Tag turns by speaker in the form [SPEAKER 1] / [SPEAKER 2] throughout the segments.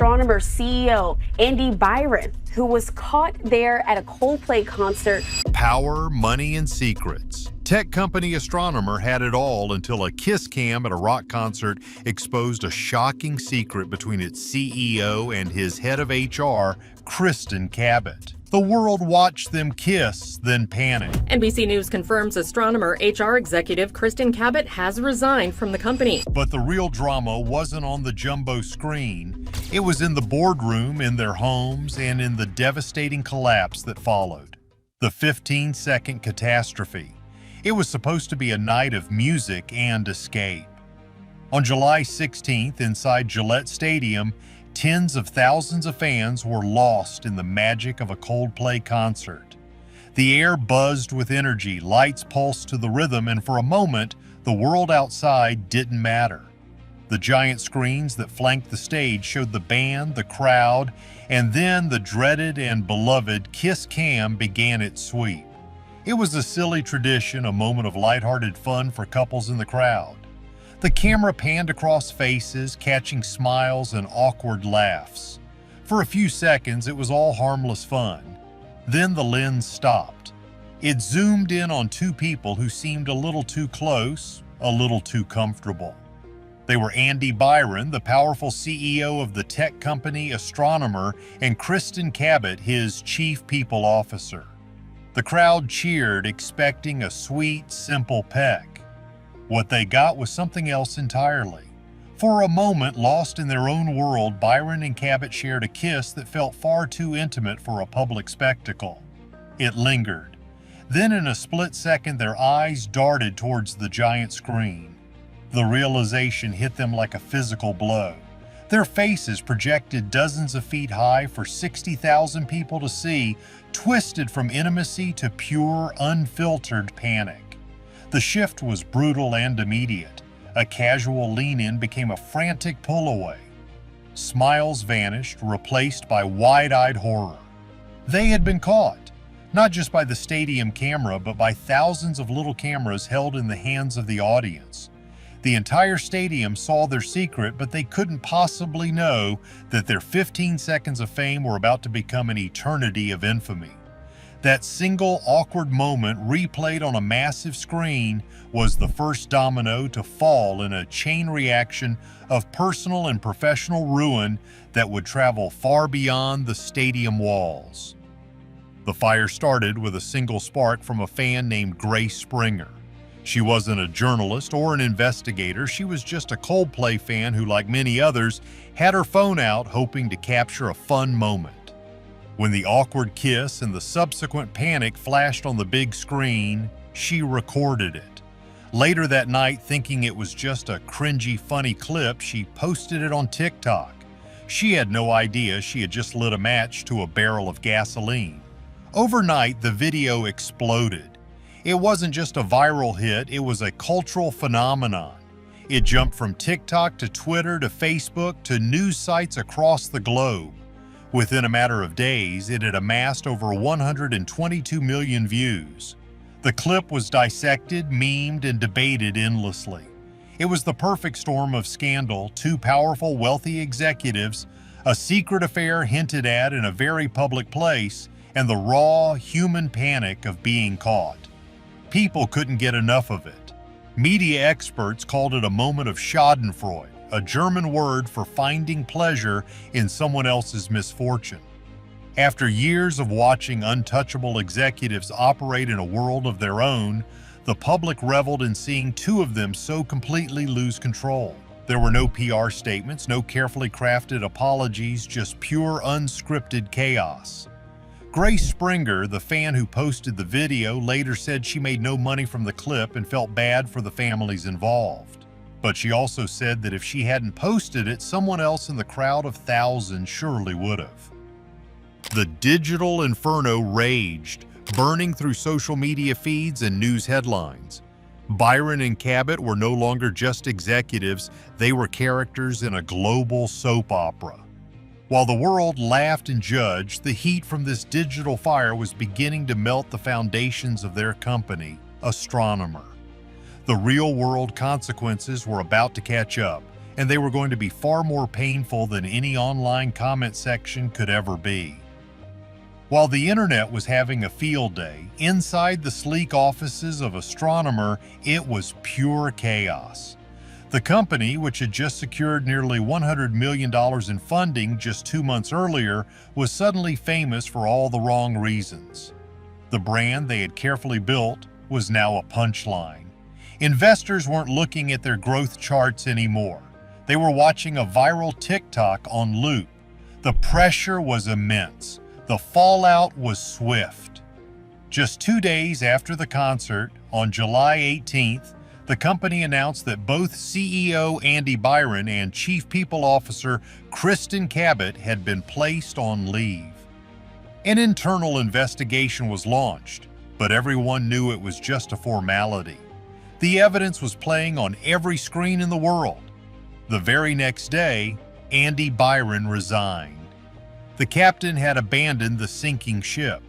[SPEAKER 1] Astronomer CEO Andy Byron, who was caught there at a Coldplay concert.
[SPEAKER 2] Power, money, and secrets. Tech company Astronomer had it all until a kiss cam at a rock concert exposed a shocking secret between its CEO and his head of HR, Kristin Cabot. The world watched them kiss, then panic.
[SPEAKER 3] NBC News confirms Astronomer HR executive Kristin Cabot has resigned from the company.
[SPEAKER 2] But the real drama wasn't on the jumbo screen. It was in the boardroom, in their homes, and in the devastating collapse that followed. The 15-second catastrophe. It was supposed to be a night of music and escape. On July 16th, inside Gillette Stadium, tens of thousands of fans were lost in the magic of a Coldplay concert. The air buzzed with energy, lights pulsed to the rhythm, and for a moment, the world outside didn't matter. The giant screens that flanked the stage showed the band, the crowd, and then the dreaded and beloved Kiss Cam began its sweep. It was a silly tradition, a moment of lighthearted fun for couples in the crowd. The camera panned across faces, catching smiles and awkward laughs. For a few seconds, it was all harmless fun. Then the lens stopped. It zoomed in on two people who seemed a little too close, a little too comfortable. They were Andy Byron, the powerful CEO of the tech company Astronomer, and Kristin Cabot, his chief people officer. The crowd cheered, expecting a sweet, simple peck. What they got was something else entirely. For a moment, lost in their own world, Byron and Cabot shared a kiss that felt far too intimate for a public spectacle. It lingered. Then in a split second, their eyes darted towards the giant screen. The realization hit them like a physical blow. Their faces, projected dozens of feet high for 60,000 people to see, twisted from intimacy to pure, unfiltered panic. The shift was brutal and immediate. A casual lean-in became a frantic pull-away. Smiles vanished, replaced by wide-eyed horror. They had been caught, not just by the stadium camera, but by thousands of little cameras held in the hands of the audience. The entire stadium saw their secret, but they couldn't possibly know that their 15 seconds of fame were about to become an eternity of infamy. That single awkward moment, replayed on a massive screen, was the first domino to fall in a chain reaction of personal and professional ruin that would travel far beyond the stadium walls. The fire started with a single spark from a fan named Grace Springer. She wasn't a journalist or an investigator. She was just a Coldplay fan who, like many others, had her phone out hoping to capture a fun moment. When the awkward kiss and the subsequent panic flashed on the big screen, she recorded it. Later that night, thinking it was just a cringy, funny clip, she posted it on TikTok. She had no idea she had just lit a match to a barrel of gasoline. Overnight, the video exploded. It wasn't just a viral hit, it was a cultural phenomenon. It jumped from TikTok to Twitter to Facebook to news sites across the globe. Within a matter of days, it had amassed over 122 million views. The clip was dissected, memed, and debated endlessly. It was the perfect storm of scandal, two powerful, wealthy executives, a secret affair hinted at in a very public place, and the raw, human panic of being caught. People couldn't get enough of it. Media experts called it a moment of schadenfreude, a German word for finding pleasure in someone else's misfortune. After years of watching untouchable executives operate in a world of their own, the public reveled in seeing two of them so completely lose control. There were no PR statements, no carefully crafted apologies, just pure unscripted chaos. Grace Springer, the fan who posted the video, later said she made no money from the clip and felt bad for the families involved. But she also said that if she hadn't posted it, someone else in the crowd of thousands surely would have. The digital inferno raged, burning through social media feeds and news headlines. Byron and Cabot were no longer just executives, they were characters in a global soap opera. While the world laughed and judged, the heat from this digital fire was beginning to melt the foundations of their company, Astronomer. The real-world consequences were about to catch up, and they were going to be far more painful than any online comment section could ever be. While the internet was having a field day, inside the sleek offices of Astronomer, it was pure chaos. The company, which had just secured nearly $100 million in funding just 2 months earlier, was suddenly famous for all the wrong reasons. The brand they had carefully built was now a punchline. Investors weren't looking at their growth charts anymore. They were watching a viral TikTok on loop. The pressure was immense. The fallout was swift. Just 2 days after the concert, on July 18th, the company announced that both CEO Andy Byron and Chief People Officer Kristin Cabot had been placed on leave. An internal investigation was launched, but everyone knew it was just a formality. The evidence was playing on every screen in the world. The very next day, Andy Byron resigned. The captain had abandoned the sinking ship.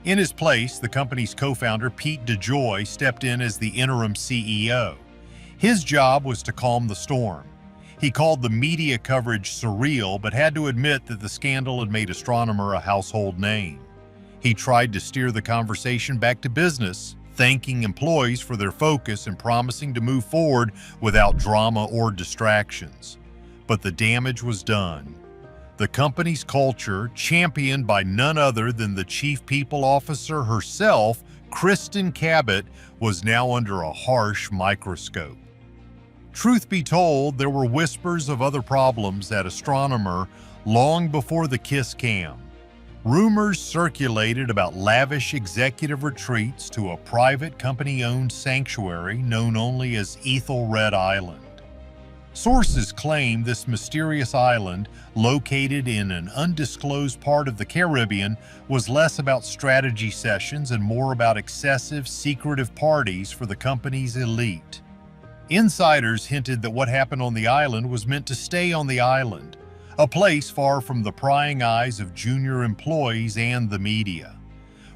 [SPEAKER 2] In his place, the company's co-founder Pete DeJoy stepped in as the interim CEO. His job was to calm the storm. He called the media coverage surreal, but had to admit that the scandal had made Astronomer a household name. He tried to steer the conversation back to business, thanking employees for their focus and promising to move forward without drama or distractions. But the damage was done. The company's culture, championed by none other than the Chief People Officer herself, Kristin Cabot, was now under a harsh microscope. Truth be told, there were whispers of other problems at Astronomer long before the kiss cam. Rumors circulated about lavish executive retreats to a private company-owned sanctuary known only as Ethelred Island. Sources claim this mysterious island, located in an undisclosed part of the Caribbean, was less about strategy sessions and more about excessive, secretive parties for the company's elite. Insiders hinted that what happened on the island was meant to stay on the island, a place far from the prying eyes of junior employees and the media.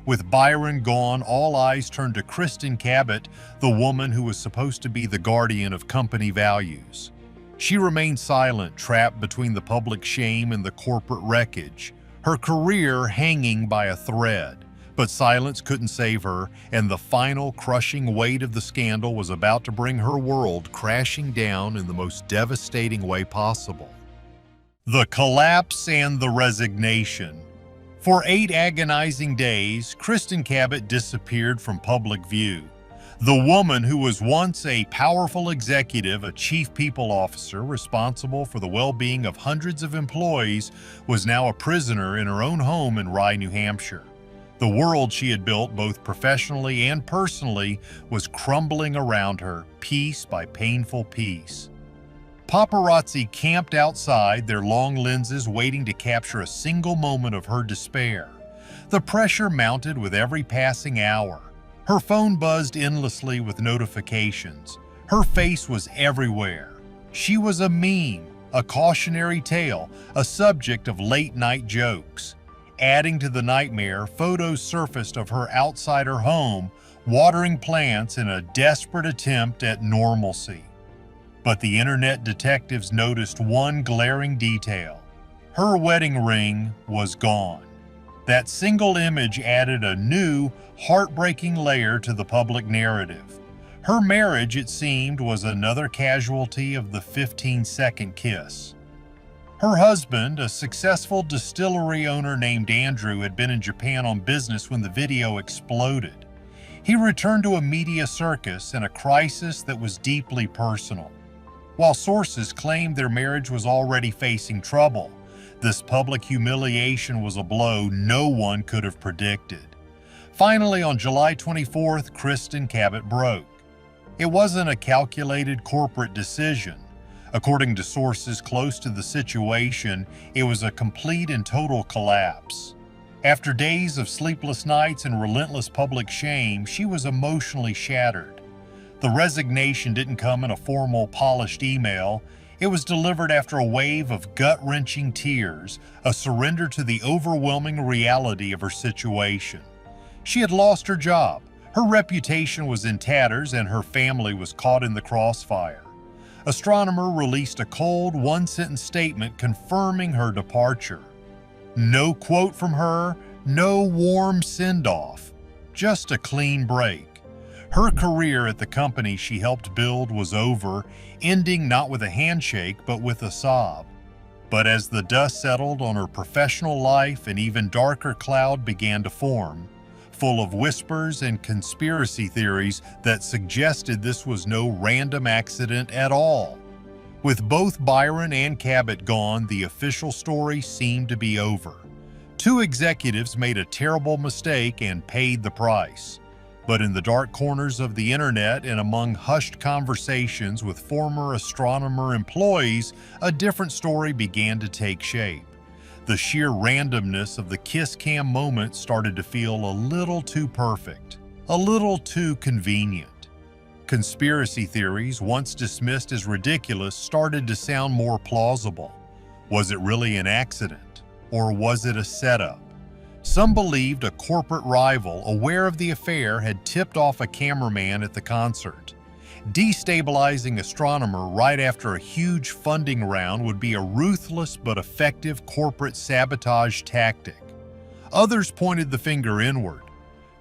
[SPEAKER 2] With Byron gone, all eyes turned to Kristin Cabot, the woman who was supposed to be the guardian of company values. She remained silent, trapped between the public shame and the corporate wreckage, her career hanging by a thread. But silence couldn't save her, and the final crushing weight of the scandal was about to bring her world crashing down in the most devastating way possible. The collapse and the resignation. For 8 agonizing days, Kristin Cabot disappeared from public view. The woman who was once a powerful executive, a chief people officer responsible for the well-being of hundreds of employees, was now a prisoner in her own home in Rye, New Hampshire. The world she had built, both professionally and personally, was crumbling around her, piece by painful piece. Paparazzi camped outside, their long lenses waiting to capture a single moment of her despair. The pressure mounted with every passing hour. Her phone buzzed endlessly with notifications. Her face was everywhere. She was a meme, a cautionary tale, a subject of late-night jokes. Adding to the nightmare, photos surfaced of her outside her home, watering plants in a desperate attempt at normalcy. But the internet detectives noticed one glaring detail. Her wedding ring was gone. That single image added a new, heartbreaking layer to the public narrative. Her marriage, it seemed, was another casualty of the 15-second kiss. Her husband, a successful distillery owner named Andrew, had been in Japan on business when the video exploded. He returned to a media circus in a crisis that was deeply personal. While sources claimed their marriage was already facing trouble, this public humiliation was a blow no one could have predicted. Finally, on July 24th, Kristin Cabot broke. It wasn't a calculated corporate decision. According to sources close to the situation, it was a complete and total collapse. After days of sleepless nights and relentless public shame, she was emotionally shattered. The resignation didn't come in a formal, polished email. It was delivered after a wave of gut-wrenching tears, a surrender to the overwhelming reality of her situation. She had lost her job, her reputation was in tatters, and her family was caught in the crossfire. Astronomer released a cold, one-sentence statement confirming her departure. No quote from her, no warm send-off, just a clean break. Her career at the company she helped build was over, ending not with a handshake but with a sob. But as the dust settled on her professional life, an even darker cloud began to form, full of whispers and conspiracy theories that suggested this was no random accident at all. With both Byron and Cabot gone, the official story seemed to be over. Two executives made a terrible mistake and paid the price. But in the dark corners of the internet and among hushed conversations with former Astronomer employees, a different story began to take shape. The sheer randomness of the kiss cam moment started to feel a little too perfect, a little too convenient. Conspiracy theories, once dismissed as ridiculous, started to sound more plausible. Was it really an accident, or was it a setup? Some believed a corporate rival, aware of the affair, had tipped off a cameraman at the concert. Destabilizing Astronomer right after a huge funding round would be a ruthless but effective corporate sabotage tactic. Others pointed the finger inward.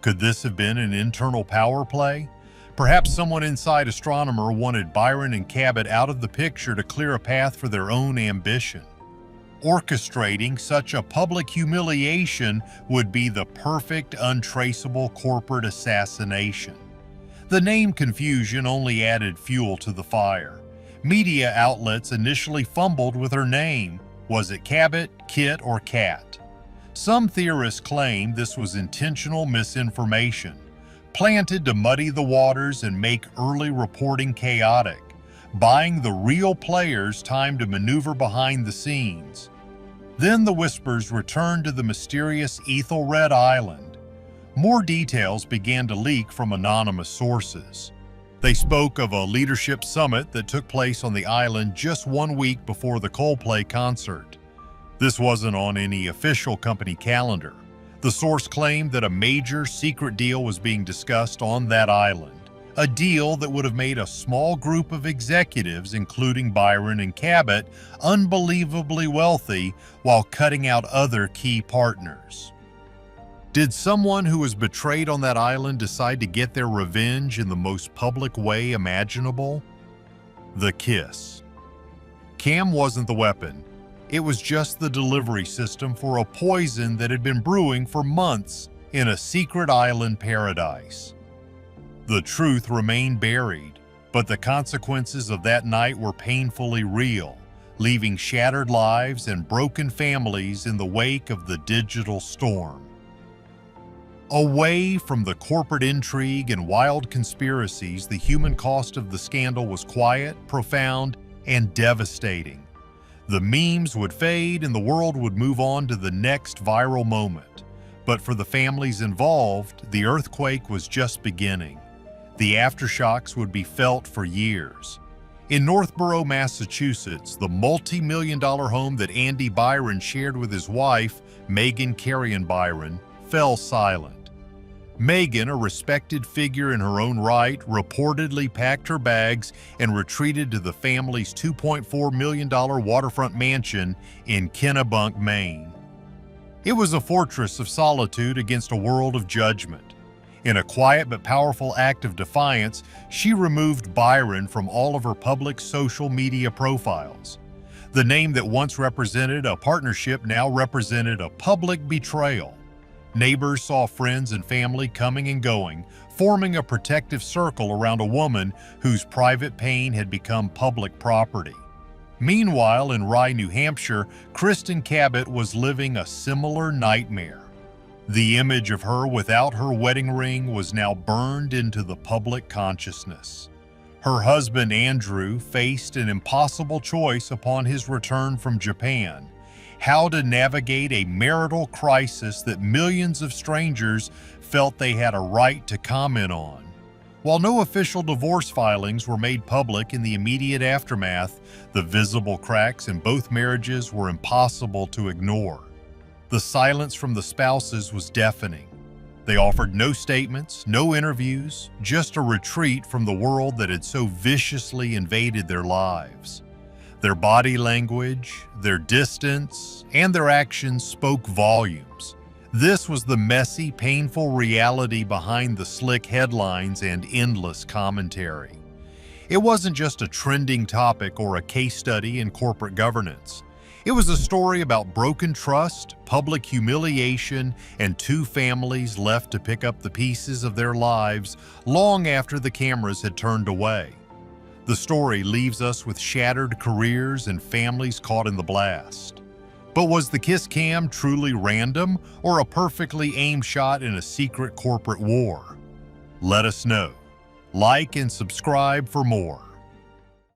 [SPEAKER 2] Could this have been an internal power play? Perhaps someone inside Astronomer wanted Byron and Cabot out of the picture to clear a path for their own ambition. Orchestrating such a public humiliation would be the perfect, untraceable corporate assassination. The name confusion only added fuel to the fire. Media outlets initially fumbled with her name. Was it Cabot, Kit, or Cat? Some theorists claim this was intentional misinformation, planted to muddy the waters and make early reporting chaotic, buying the real players time to maneuver behind the scenes. Then the whispers returned to the mysterious Ethelred Island. More details began to leak from anonymous sources. They spoke of a leadership summit that took place on the island just 1 week before the Coldplay concert. This wasn't on any official company calendar. The source claimed that a major secret deal was being discussed on that island. A deal that would have made a small group of executives, including Byron and Cabot, unbelievably wealthy while cutting out other key partners. Did someone who was betrayed on that island decide to get their revenge in the most public way imaginable? The kiss. Cam wasn't the weapon. It was just the delivery system for a poison that had been brewing for months in a secret island paradise. The truth remained buried, but the consequences of that night were painfully real, leaving shattered lives and broken families in the wake of the digital storm. Away from the corporate intrigue and wild conspiracies, the human cost of the scandal was quiet, profound, and devastating. The memes would fade and the world would move on to the next viral moment. But for the families involved, the earthquake was just beginning. The aftershocks would be felt for years. In Northborough, Massachusetts, the multi-million-dollar home that Andy Byron shared with his wife, Megan Carrion Byron, fell silent. Megan, a respected figure in her own right, reportedly packed her bags and retreated to the family's $2.4 million waterfront mansion in Kennebunk, Maine. It was a fortress of solitude against a world of judgment. In a quiet but powerful act of defiance, she removed Byron from all of her public social media profiles. The name that once represented a partnership now represented a public betrayal. Neighbors saw friends and family coming and going, forming a protective circle around a woman whose private pain had become public property. Meanwhile, in Rye, New Hampshire, Kristin Cabot was living a similar nightmare. The image of her without her wedding ring was now burned into the public consciousness. Her husband, Andrew, faced an impossible choice upon his return from Japan: how to navigate a marital crisis that millions of strangers felt they had a right to comment on. While no official divorce filings were made public in the immediate aftermath, the visible cracks in both marriages were impossible to ignore. The silence from the spouses was deafening. They offered no statements, no interviews, just a retreat from the world that had so viciously invaded their lives. Their body language, their distance, and their actions spoke volumes. This was the messy, painful reality behind the slick headlines and endless commentary. It wasn't just a trending topic or a case study in corporate governance. It was a story about broken trust, public humiliation, and two families left to pick up the pieces of their lives long after the cameras had turned away. The story leaves us with shattered careers and families caught in the blast. But was the kiss cam truly random or a perfectly aimed shot in a secret corporate war? Let us know. Like and subscribe for more.